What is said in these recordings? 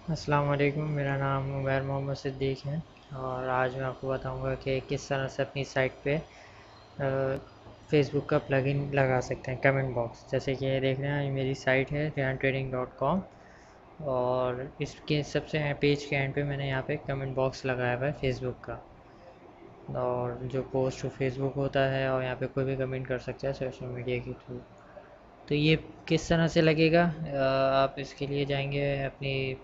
अस्सलाम वालेकुम। मेरा नाम उमैर मोहम्मद सिद्दीक है और आज मैं आपको बताऊंगा कि किस तरह से अपनी साइट पे फेसबुक का प्लगइन लगा सकते हैं कमेंट बॉक्स। जैसे कि ये देख रहे हैं, ये मेरी साइट है rehanTrading.com और इसके सबसे पेज के एंड पे मैंने यहाँ पे कमेंट बॉक्स लगाया हुआ है फेसबुक का। और जो पोस्ट टू फेसबुक होता है और यहाँ पे कोई भी कमेंट कर सकता है सोशल मीडिया के थ्रू। तो ये किस तरह से लगेगा, आप इसके लिए जाएंगे अपनी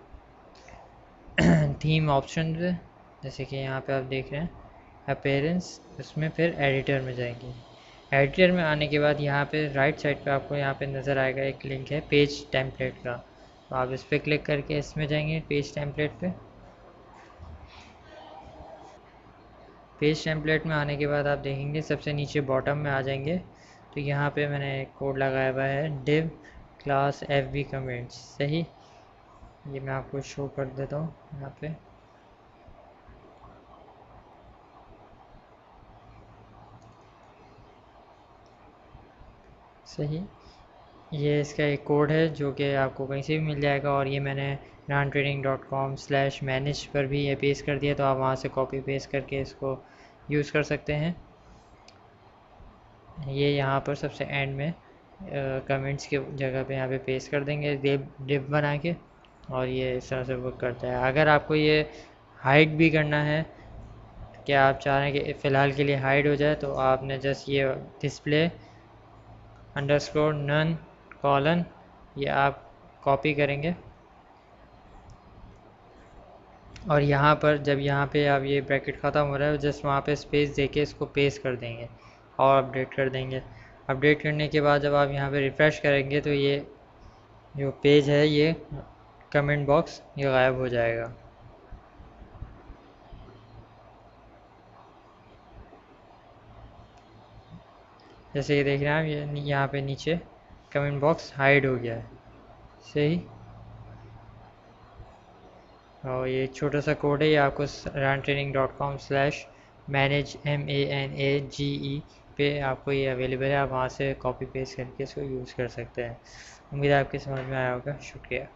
थीम ऑप्शन पे। जैसे कि यहाँ पे आप देख रहे हैं अपीयरेंस, उसमें फिर एडिटर में जाएंगे। एडिटर में आने के बाद यहाँ पे राइट साइड पे आपको यहाँ पे नज़र आएगा एक लिंक है पेज टेम्पलेट का। तो आप इस पर क्लिक करके इसमें जाएंगे पेज टेम्पलेट पे। पेज टेम्पलेट में आने के बाद आप देखेंगे सबसे नीचे बॉटम में आ जाएंगे। तो यहाँ पे मैंने कोड लगाया हुआ है div क्लास fb कमेंट्स। सही, ये मैं आपको शो कर देता हूँ यहाँ पे। सही, ये इसका एक कोड है जो कि आपको कहीं से भी मिल जाएगा और ये मैंने rehanTrading.com/manage पर भी ये पेस्ट कर दिया, तो आप वहाँ से कॉपी पेस्ट करके इसको यूज़ कर सकते हैं। ये यहाँ पर सबसे एंड में कमेंट्स के जगह पे यहाँ पे पेस्ट कर देंगे डिव बना के, और ये इस तरह से वर्क करता है। अगर आपको ये हाइड भी करना है कि आप चाह रहे हैं कि फ़िलहाल के लिए हाइड हो जाए, तो आपने जस्ट ये डिस्प्ले अंडरस्कोर नन कॉलन ये आप कॉपी करेंगे और यहाँ पर जब यहाँ पे आप ये ब्रैकेट ख़त्म हो रहा है जस्ट वहाँ पे स्पेस देके इसको पेस्ट कर देंगे और अपडेट कर देंगे। अपडेट करने के बाद जब आप यहाँ पे रिफ़्रेश करेंगे तो ये जो पेज है ये कमेंट बॉक्स ये गायब हो जाएगा। जैसे ये देख रहे हैं आप, ये यहाँ पे नीचे कमेंट बॉक्स हाइड हो गया है। सही, और ये छोटा सा कोड है, ये आपको rehanTrading.com/manage MANAGE पे आपको ये अवेलेबल है। आप वहाँ से कॉपी पेस्ट करके इसको यूज़ कर सकते हैं। उम्मीद है आपके समझ में आया होगा। शुक्रिया।